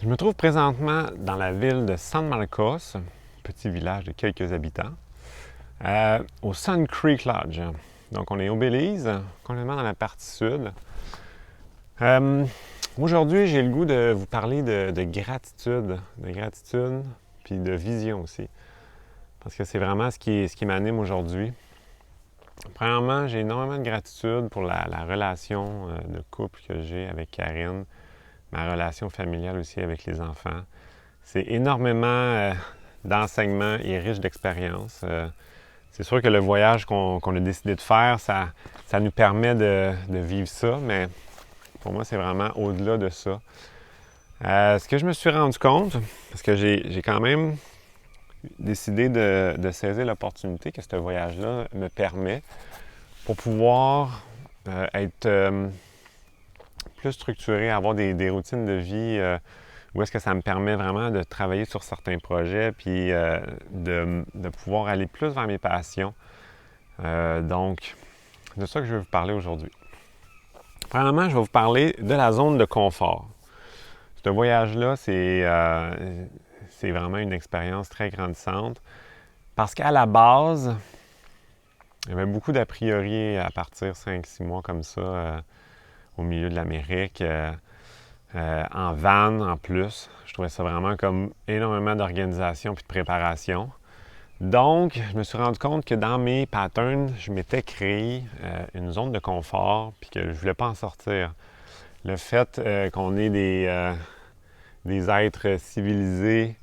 Je me trouve présentement dans la ville de San Marcos, petit village de quelques habitants, au Sun Creek Lodge. Donc, on est au Belize, complètement dans la partie sud. Aujourd'hui, j'ai le goût de vous parler de gratitude, puis de vision aussi, parce que c'est vraiment ce qui m'anime aujourd'hui. Premièrement, j'ai énormément de gratitude pour la relation de couple que j'ai avec Karine, ma relation familiale aussi avec les enfants. C'est énormément d'enseignements et riche d'expériences. C'est sûr que le voyage qu'on a décidé de faire, ça nous permet de vivre ça, mais pour moi, c'est vraiment au-delà de ça. Ce que je me suis rendu compte, parce que j'ai quand même décidé de saisir l'opportunité que ce voyage-là me permet pour pouvoir être plus structuré, avoir des routines de vie où est-ce que ça me permet vraiment de travailler sur certains projets puis de pouvoir aller plus vers mes passions. Donc, c'est de ça que je vais vous parler aujourd'hui. Premièrement, je vais vous parler de la zone de confort. Ce voyage-là, c'est vraiment une expérience très grandissante parce qu'à la base, il y avait beaucoup d'a priori à partir 5-6 mois comme ça au milieu de l'Amérique. En van en plus. Je trouvais ça vraiment comme énormément d'organisation puis de préparation. Donc, je me suis rendu compte que dans mes patterns, je m'étais créé une zone de confort puis que je ne voulais pas en sortir. Le fait qu'on ait des êtres civilisés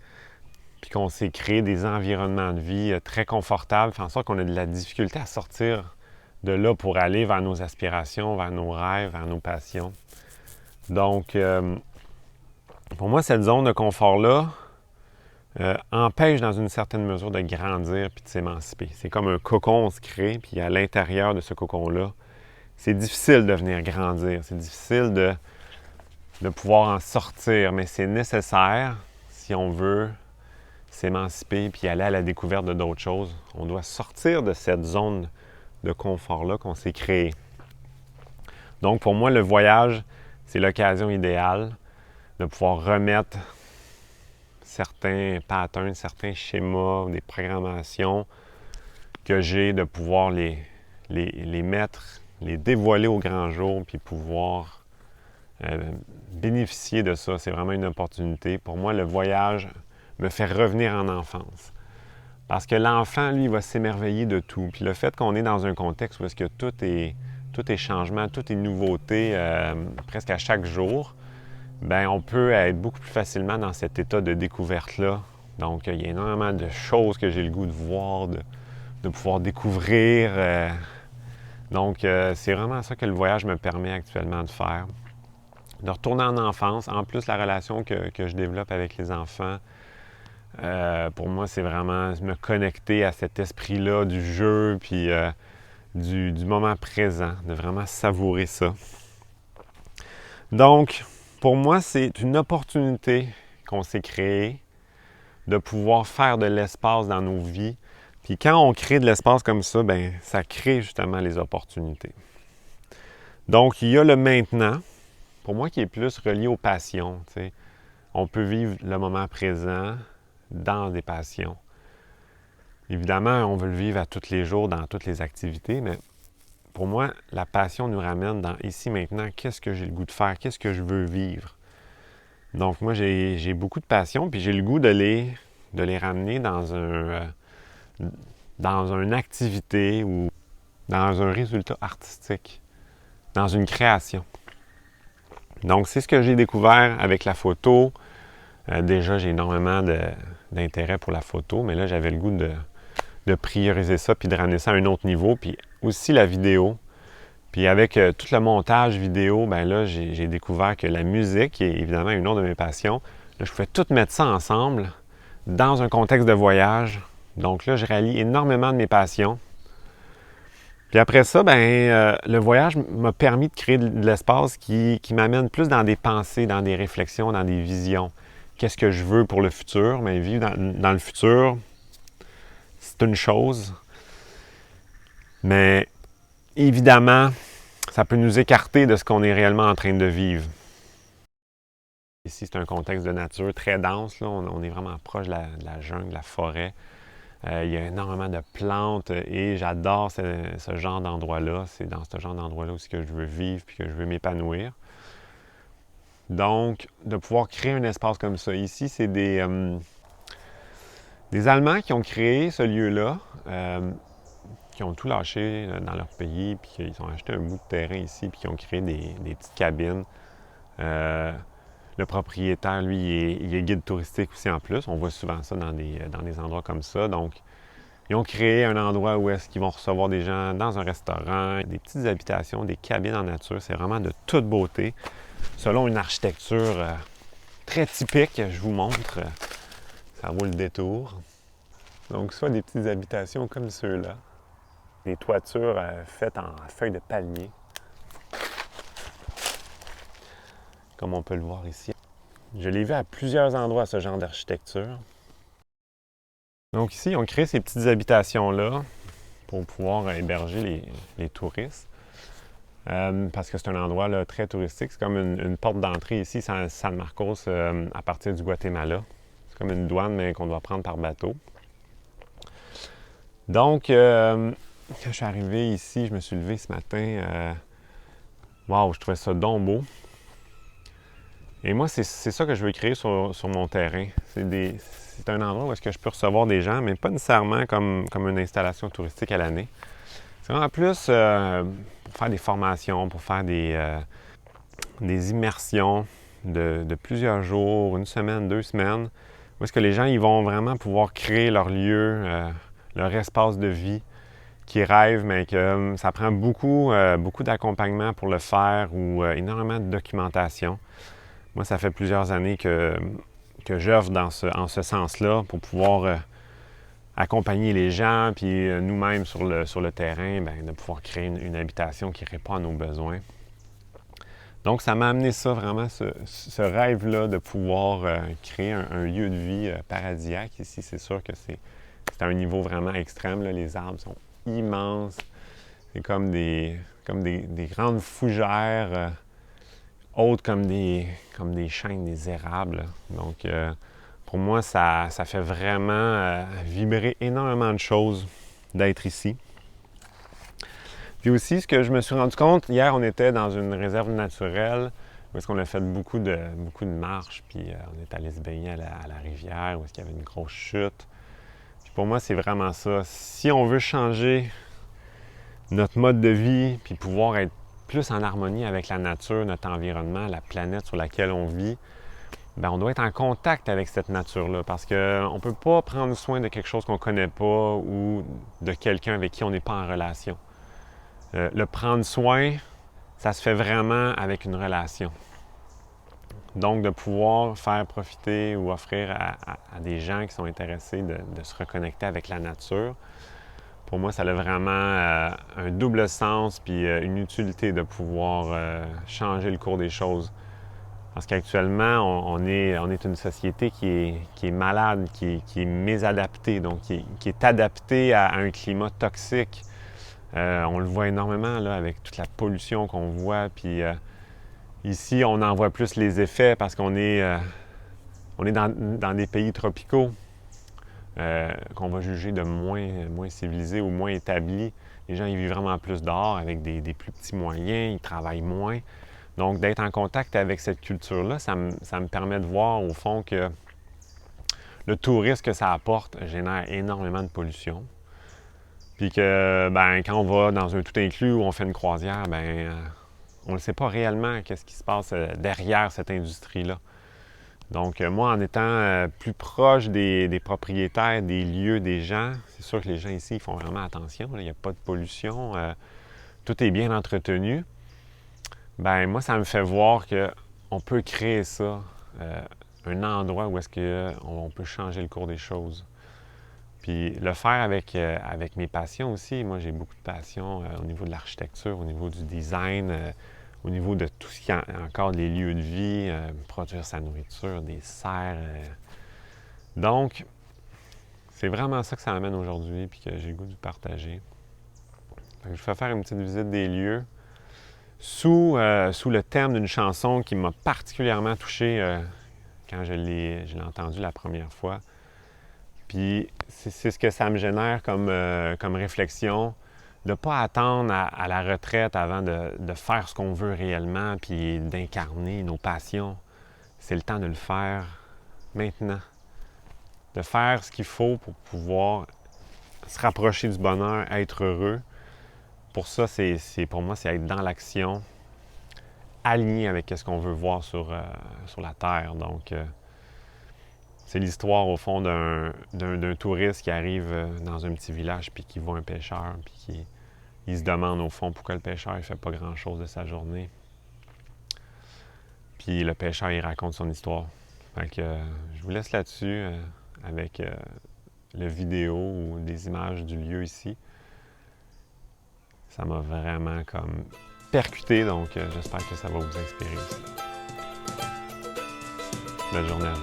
puis qu'on s'est créé des environnements de vie très confortables fait en sorte qu'on a de la difficulté à sortir de là pour aller vers nos aspirations, vers nos rêves, vers nos passions. Donc, pour moi, cette zone de confort-là empêche dans une certaine mesure de grandir puis de s'émanciper. C'est comme un cocon, on se crée, puis à l'intérieur de ce cocon-là, c'est difficile de venir grandir, c'est difficile de pouvoir en sortir, mais c'est nécessaire si on veut s'émanciper puis aller à la découverte de d'autres choses. On doit sortir de cette zone de confort-là qu'on s'est créée. Donc, pour moi, le voyage, c'est l'occasion idéale de pouvoir remettre certains patterns, certains schémas, des programmations que j'ai, de pouvoir les mettre, les dévoiler au grand jour, puis pouvoir bénéficier de ça. C'est vraiment une opportunité. Pour moi, le voyage me fait revenir en enfance. Parce que l'enfant, lui, va s'émerveiller de tout. Puis le fait qu'on est dans un contexte où est-ce que tout est changement, tout est nouveauté presque à chaque jour, bien, on peut être beaucoup plus facilement dans cet état de découverte-là. Donc, il y a énormément de choses que j'ai le goût de voir, de pouvoir découvrir. Donc, c'est vraiment ça que le voyage me permet actuellement de faire. De retourner en enfance, en plus la relation que je développe avec les enfants, pour moi, c'est vraiment me connecter à cet esprit-là du jeu, puis du moment présent, de vraiment savourer ça. Donc, pour moi, c'est une opportunité qu'on s'est créée de pouvoir faire de l'espace dans nos vies. Puis quand on crée de l'espace comme ça, bien, ça crée justement les opportunités. Donc, il y a le maintenant, pour moi, qui est plus relié aux passions. T'sais. On peut vivre le moment présent dans des passions. Évidemment, on veut le vivre à tous les jours, dans toutes les activités, mais pour moi, la passion nous ramène dans ici, maintenant, qu'est-ce que j'ai le goût de faire, qu'est-ce que je veux vivre. Donc, moi, j'ai beaucoup de passion, puis j'ai le goût de les ramener dans une activité ou dans un résultat artistique, dans une création. Donc, c'est ce que j'ai découvert avec la photo. Déjà, j'ai énormément d'intérêt pour la photo, mais là, j'avais le goût de prioriser ça puis de ramener ça à un autre niveau. Puis aussi la vidéo. Puis avec tout le montage vidéo, bien là, j'ai découvert que la musique, qui est évidemment une autre de mes passions, là, je pouvais tout mettre ça ensemble dans un contexte de voyage. Donc là, je rallie énormément de mes passions. Puis après ça, bien, le voyage m'a permis de créer de l'espace qui m'amène plus dans des pensées, dans des réflexions, dans des visions. Qu'est-ce que je veux pour le futur? Bien, vivre dans le futur, c'est une chose. Mais évidemment, ça peut nous écarter de ce qu'on est réellement en train de vivre. Ici, c'est un contexte de nature très dense. Là. On est vraiment proche de la jungle, de la forêt. Il y a énormément de plantes et j'adore ce genre d'endroit-là. C'est dans ce genre d'endroit-là aussi que je veux vivre puis que je veux m'épanouir. Donc, de pouvoir créer un espace comme ça. Ici, c'est des Allemands qui ont créé ce lieu-là, qui ont tout lâché dans leur pays, puis qu'ils ont acheté un bout de terrain ici, puis qui ont créé des petites cabines. Le propriétaire, lui, il est guide touristique aussi en plus. On voit souvent ça dans des endroits comme ça. Donc, ils ont créé un endroit où est-ce qu'ils vont recevoir des gens dans un restaurant, des petites habitations, des cabines en nature. C'est vraiment de toute beauté, selon une architecture très typique. Je vous montre. Ça vaut le détour. Donc, soit des petites habitations comme ceux-là. Des toitures faites en feuilles de palmier. Comme on peut le voir ici. Je l'ai vu à plusieurs endroits, ce genre d'architecture. Donc ici, on crée ces petites habitations-là pour pouvoir héberger les touristes. Parce que c'est un endroit là, très touristique. C'est comme une porte d'entrée ici, San Marcos, à partir du Guatemala. C'est comme une douane, mais qu'on doit prendre par bateau. Donc, quand je suis arrivé ici, je me suis levé ce matin. Waouh, je trouvais ça donc beau. Et moi, c'est ça que je veux créer sur mon terrain. C'est un endroit où est-ce que je peux recevoir des gens, mais pas nécessairement comme une installation touristique à l'année. C'est vraiment plus pour faire des formations, pour faire des immersions de plusieurs jours, une semaine, 2 semaines, où est-ce que les gens ils vont vraiment pouvoir créer leur lieu, leur espace de vie, qui rêvent, mais que ça prend beaucoup d'accompagnement pour le faire ou énormément de documentation. Moi, ça fait plusieurs années que j'œuvre en ce sens-là pour pouvoir accompagner les gens, puis nous-mêmes sur le terrain, bien, de pouvoir créer une habitation qui répond à nos besoins. Donc, ça m'a amené ça, vraiment, ce rêve-là de pouvoir créer un lieu de vie paradisiaque. Ici, c'est sûr que c'est à un niveau vraiment extrême. Là. Les arbres sont immenses. C'est comme des grandes fougères hautes comme des chênes, des érables. Donc, pour moi, ça fait vraiment vibrer énormément de choses d'être ici. Puis aussi, ce que je me suis rendu compte, hier, on était dans une réserve naturelle où est-ce qu'on a fait beaucoup de marches, puis on est allé se baigner à la rivière où est-ce qu'il y avait une grosse chute. Puis pour moi, c'est vraiment ça. Si on veut changer notre mode de vie, puis pouvoir être plus en harmonie avec la nature, notre environnement, la planète sur laquelle on vit, bien, on doit être en contact avec cette nature-là parce qu'on ne peut pas prendre soin de quelque chose qu'on ne connaît pas ou de quelqu'un avec qui on n'est pas en relation. Le prendre soin, ça se fait vraiment avec une relation. Donc, de pouvoir faire profiter ou offrir à des gens qui sont intéressés de se reconnecter avec la nature, pour moi, ça a vraiment un double sens puis une utilité de pouvoir changer le cours des choses. Parce qu'actuellement, on est une société qui est malade, qui est mésadaptée, donc qui est adaptée à un climat toxique. On le voit énormément là, avec toute la pollution qu'on voit. Puis ici, on en voit plus les effets parce qu'on est dans des pays tropicaux qu'on va juger de moins civilisés ou moins établis. Les gens ils vivent vraiment plus dehors avec des plus petits moyens, ils travaillent moins. Donc, d'être en contact avec cette culture-là, ça me permet de voir au fond que le tourisme que ça apporte génère énormément de pollution. Puis que, ben, quand on va dans un tout inclus ou on fait une croisière, ben, on ne sait pas réellement qu'est-ce qui se passe derrière cette industrie-là. Donc, moi, en étant plus proche des propriétaires, des lieux, des gens, c'est sûr que les gens ici, ils font vraiment attention. Il n'y a pas de pollution. Tout est bien entretenu. Ben moi, ça me fait voir qu'on peut créer ça, un endroit où est-ce qu'on peut changer le cours des choses. Puis le faire avec mes passions aussi. Moi, j'ai beaucoup de passion au niveau de l'architecture, au niveau du design, au niveau de tout ce qui est encore des lieux de vie, produire sa nourriture, des serres. Donc, c'est vraiment ça que ça amène aujourd'hui puis que j'ai le goût de partager. Fait que je vais faire une petite visite des lieux. sous le thème d'une chanson qui m'a particulièrement touché quand je l'ai entendu la première fois. Puis c'est ce que ça me génère comme réflexion, de ne pas attendre à la retraite avant de faire ce qu'on veut réellement, puis d'incarner nos passions. C'est le temps de le faire maintenant. De faire ce qu'il faut pour pouvoir se rapprocher du bonheur, être heureux. Pour ça, pour moi, c'est être dans l'action, aligné avec ce qu'on veut voir sur la Terre. Donc, c'est l'histoire, au fond, d'un touriste qui arrive dans un petit village puis qui voit un pêcheur puis il se demande, au fond, pourquoi le pêcheur ne fait pas grand-chose de sa journée. Puis le pêcheur, il raconte son histoire. Fait que je vous laisse là-dessus avec le vidéo ou des images du lieu ici. Ça m'a vraiment comme percuté, donc j'espère que ça va vous inspirer aussi. Bonne journée à vous.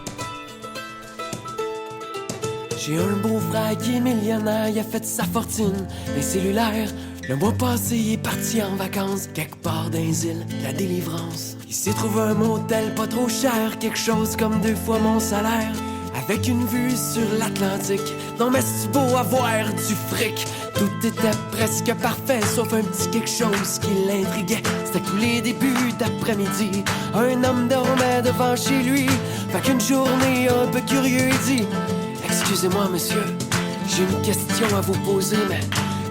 J'ai un beau-frère qui est millionnaire, il a fait sa fortune des cellulaires. Le mois passé, il est parti en vacances, quelque part dans les îles, la délivrance. Il s'est trouvé un motel pas trop cher, quelque chose comme 2 fois mon salaire. Avec une vue sur l'Atlantique, non mais c'est beau avoir du fric. Tout était presque parfait, sauf un petit quelque chose qui l'intriguait. C'était tous les débuts d'après-midi, un homme dormait devant chez lui. Fait qu'une journée un peu curieux, il dit: excusez-moi monsieur, j'ai une question à vous poser, mais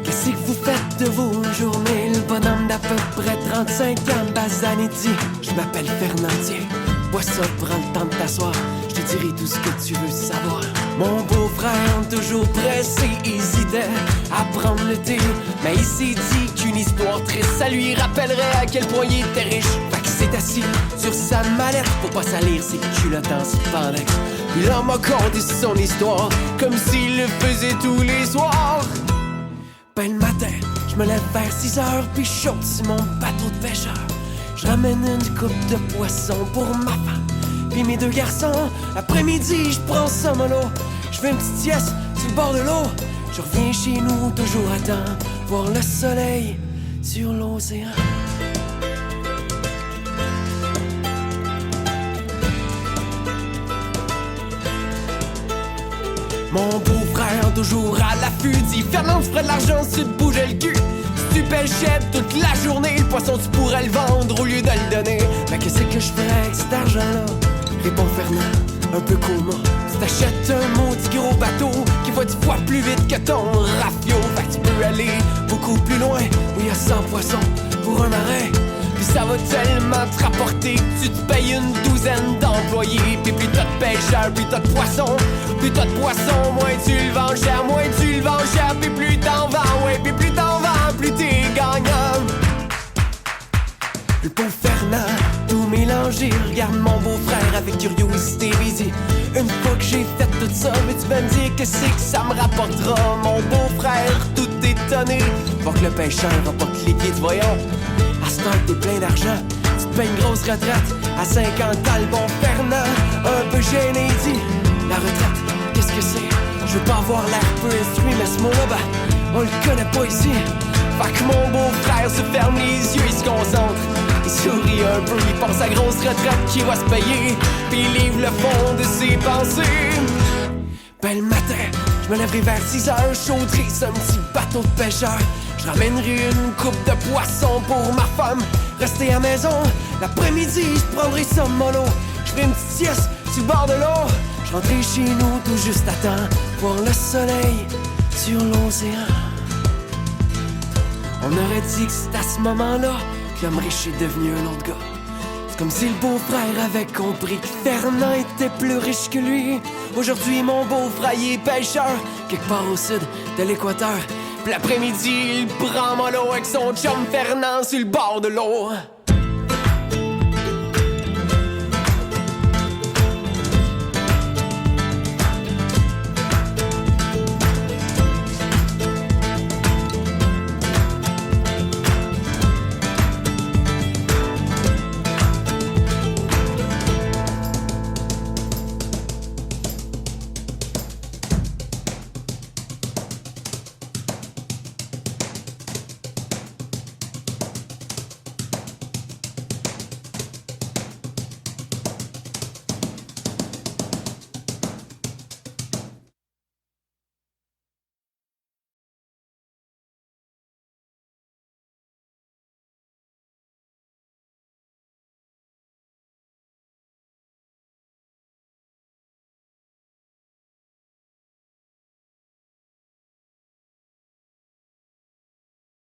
qu'est-ce que vous faites de vos journées? Le bonhomme d'à peu près 35 ans, Bazan, dit: je m'appelle Fernandier, bois ça, prends le temps de t'asseoir, je te dirai tout ce que tu veux savoir. Mon beau-frère, toujours pressé, hésitait à prendre le thé, mais il s'est dit qu'une histoire triste, ça lui rappellerait à quel point il était riche. Fait qu'il s'est assis sur sa mallette pour pas salir ses culottes en spandex. Puis là m'a conté son histoire, comme s'il le faisait tous les soirs. Ben le matin, je me lève vers 6 heures, puis je saute sur mon bateau de pêcheur. Je ramène une coupe de poisson pour ma femme puis mes 2 garçons. L'après-midi, je prends ça mollo, je fais une petite sieste sur le bord de l'eau. Je reviens chez nous, toujours à temps, voir le soleil sur l'océan. Mon beau-frère, toujours à l'affût, dit: Fernand, tu ferais de l'argent si tu te bougeais le cul. Si tu pêchais toute la journée, le poisson tu pourrais le vendre au lieu de le donner. Mais qu'est-ce que je ferais avec cet argent-là? Répond Fernand, un peu coma. Tu t'achètes un maudit gros bateau qui va 10 fois plus vite que ton rafio. Fait que tu peux aller beaucoup plus loin, où il y a 100 poissons pour un marin. Puis ça va tellement te rapporter que tu te payes une douzaine d'employés. Puis plus t'as de pêcheurs, plus t'as de poissons. Plus t'as de poissons, moins tu le vends cher. Moins tu le vends cher, puis plus t'en vends. Ouais, puis plus t'en vends, plus t'es gagnant. Le pauvre Fernand, tout mélangé, regarde mon beau-frère avec curiosité. Il dit: une fois que j'ai fait tout ça, mais tu vas me dire que c'est que ça me rapportera. Mon beau-frère, tout étonné, faut que le pêcheur va pas cliquer, voyons. À ce temps que t'es plein d'argent, tu te payes une grosse retraite. À 50 ans, le bon Fernand, un peu gêné, il dit: la retraite, qu'est-ce que c'est? Je veux pas avoir l'air peu instruit, mais ce mot-là, ben, on le connaît pas ici. Fait que mon beau-frère se ferme les yeux, il se concentre, il sourit un peu, il pense à grosse retraite qui va se payer, puis il livre le fond de ses pensées. Ben le matin, je me lèverai vers 6 heures, chaudré sur un petit bateau de pêcheur. Je ramènerai une coupe de poisson pour ma femme, rester à la maison. L'après-midi, je prendrai ça mollo, je ferai une petite sieste sur le bord de l'eau. Je rentrerai chez nous tout juste à temps, voir le soleil sur l'océan. On aurait dit que c'est à ce moment-là que l'homme riche est devenu un autre gars. C'est comme si le beau-frère avait compris que Fernand était plus riche que lui. Aujourd'hui, mon beau-frère est pêcheur, quelque part au sud de l'équateur. Puis l'après-midi, il prend mollo avec son chum Fernand sur le bord de l'eau.